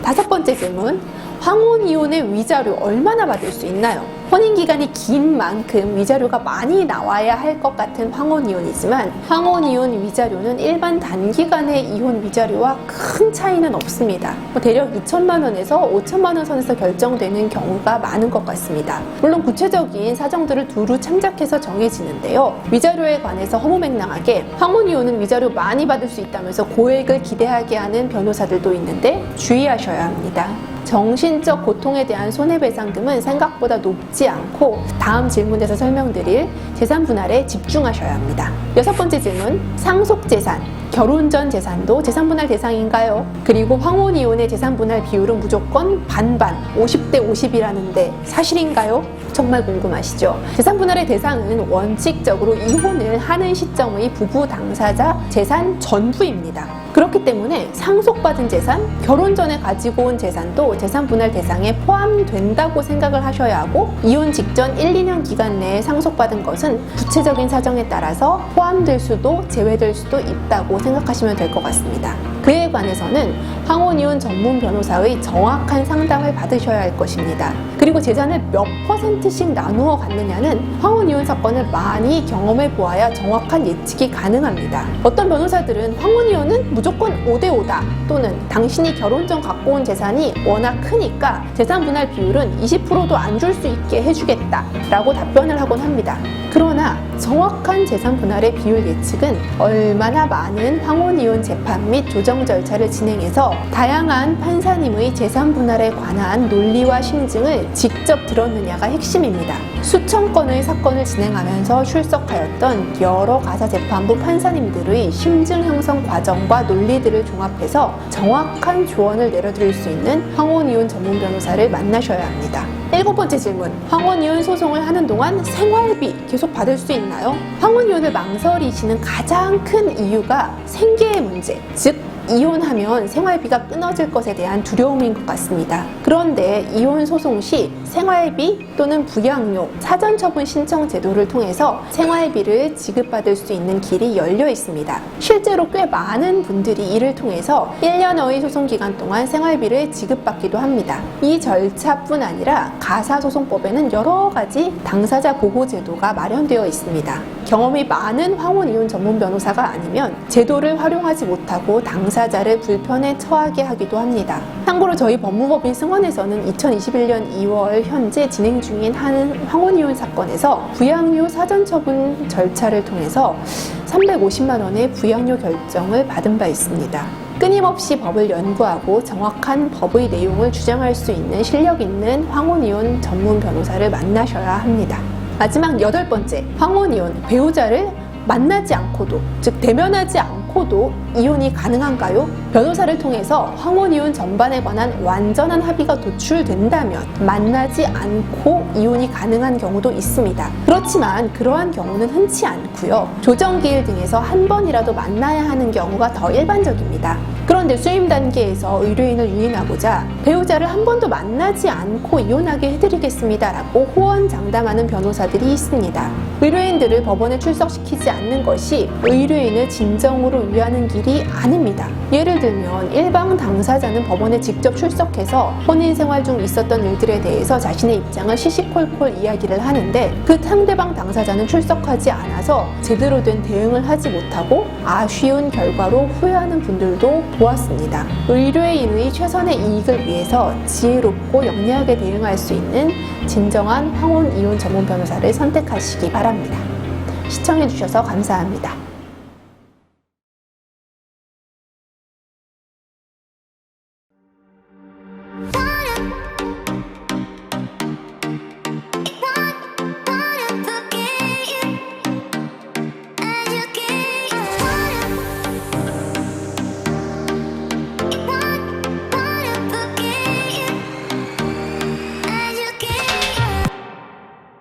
다섯 번째 질문, 황혼이혼의 위자료 얼마나 받을 수 있나요? 혼인기간이 긴 만큼 위자료가 많이 나와야 할 것 같은 황혼이혼이지만 황혼이혼 위자료는 일반 단기간의 이혼 위자료와 큰 차이는 없습니다. 대략 2천만 원에서 5천만 원 선에서 결정되는 경우가 많은 것 같습니다. 물론 구체적인 사정들을 두루 참작해서 정해지는데요. 위자료에 관해서 허무맹랑하게 황혼이혼은 위자료 많이 받을 수 있다면서 고액을 기대하게 하는 변호사들도 있는데 주의하셔야 합니다. 정신적 고통에 대한 손해배상금은 생각보다 높지 않고 다음 질문에서 설명드릴 재산 분할에 집중하셔야 합니다. 여섯 번째 질문, 상속재산, 결혼 전 재산도 재산 분할 대상인가요? 그리고 황혼이혼의 재산 분할 비율은 무조건 반반, 50대 50이라는데 사실인가요? 정말 궁금하시죠? 재산 분할의 대상은 원칙적으로 이혼을 하는 시점의 부부 당사자 재산 전부입니다. 그렇기 때문에 상속받은 재산, 결혼 전에 가지고 온 재산도 재산 분할 대상에 포함된다고 생각을 하셔야 하고 이혼 직전 1, 2년 기간 내에 상속받은 것은 구체적인 사정에 따라서 포함될 수도 제외될 수도 있다고 생각하시면 될 것 같습니다. 그에 관해서는 황혼이혼 전문 변호사의 정확한 상담을 받으셔야 할 것입니다. 그리고 재산을 몇 %씩 나누어 갖느냐는 황혼이혼 사건을 많이 경험해 보아야 정확한 예측이 가능합니다. 어떤 변호사들은 황혼이혼은 무조건 5대5다 또는 당신이 결혼 전 갖고 온 재산이 워낙 크니까 재산 분할 비율은 20%도 안 줄 수 있게 해주겠다 라고 답변을 하곤 합니다. 그러나 정확한 재산 분할의 비율 예측은 얼마나 많은 황혼이혼 재판 및 조정 절차를 진행해서 다양한 판사님의 재산 분할에 관한 논리와 심증을 직접 들었느냐가 핵심입니다. 수천 건의 사건을 진행하면서 출석하였던 여러 가사재판부 판사님들의 심증 형성 과정과 논리들을 종합해서 정확한 조언을 내려드릴 수 있는 황혼이혼 전문 변호사를 만나셔야 합니다. 일곱 번째 질문, 황혼이혼 소송을 하는 동안 생활비 계속 받을 수 있나요? 황혼이혼을 망설이시는 가장 큰 이유가 생계의 문제, 즉 이혼하면 생활비가 끊어질 것에 대한 두려움인 것 같습니다. 그런데 이혼 소송 시 생활비 또는 부양료, 사전처분 신청 제도를 통해서 생활비를 지급받을 수 있는 길이 열려 있습니다. 실제로 꽤 많은 분들이 이를 통해서 1년의 소송 기간 동안 생활비를 지급받기도 합니다. 이 절차뿐 아니라 가사소송법에는 여러 가지 당사자 보호 제도가 마련되어 있습니다. 경험이 많은 황혼이혼 전문 변호사가 아니면 제도를 활용하지 못하고 당사자를 불편에 처하게 하기도 합니다. 참고로 저희 법무법인 승원에서는 2021년 2월 현재 진행 중인 한 황혼이혼 사건에서 부양료 사전처분 절차를 통해서 350만 원의 부양료 결정을 받은 바 있습니다. 끊임없이 법을 연구하고 정확한 법의 내용을 주장할 수 있는 실력 있는 황혼이혼 전문 변호사를 만나셔야 합니다. 마지막 여덟 번째, 황혼이혼, 배우자를 만나지 않고도, 즉 대면하지 않고도 이혼이 가능한가요? 변호사를 통해서 황혼이혼 전반에 관한 완전한 합의가 도출된다면 만나지 않고 이혼이 가능한 경우도 있습니다. 그렇지만 그러한 경우는 흔치 않고요. 조정기일 등에서 한 번이라도 만나야 하는 경우가 더 일반적입니다. 그런데 수임 단계에서 의뢰인을 유인하고자 배우자를 한 번도 만나지 않고 이혼하게 해드리겠습니다 라고 호언장담하는 변호사들이 있습니다. 의뢰인들을 법원에 출석시키지 않는 것이 의뢰인을 진정으로 위하는 길이 아닙니다. 예를 들면 일방 당사자는 법원에 직접 출석해서 혼인생활 중 있었던 일들에 대해서 자신의 입장을 시시콜콜 이야기를 하는데 그 상대방 당사자는 출석하지 않아서 제대로 된 대응을 하지 못하고 아쉬운 결과로 후회하는 분들도 보았습니다. 의뢰인의 최선의 이익을 위해서 지혜롭고 영리하게 대응할 수 있는 진정한 황혼 이혼 전문 변호사를 선택하시기 바랍니다. 시청해주셔서 감사합니다.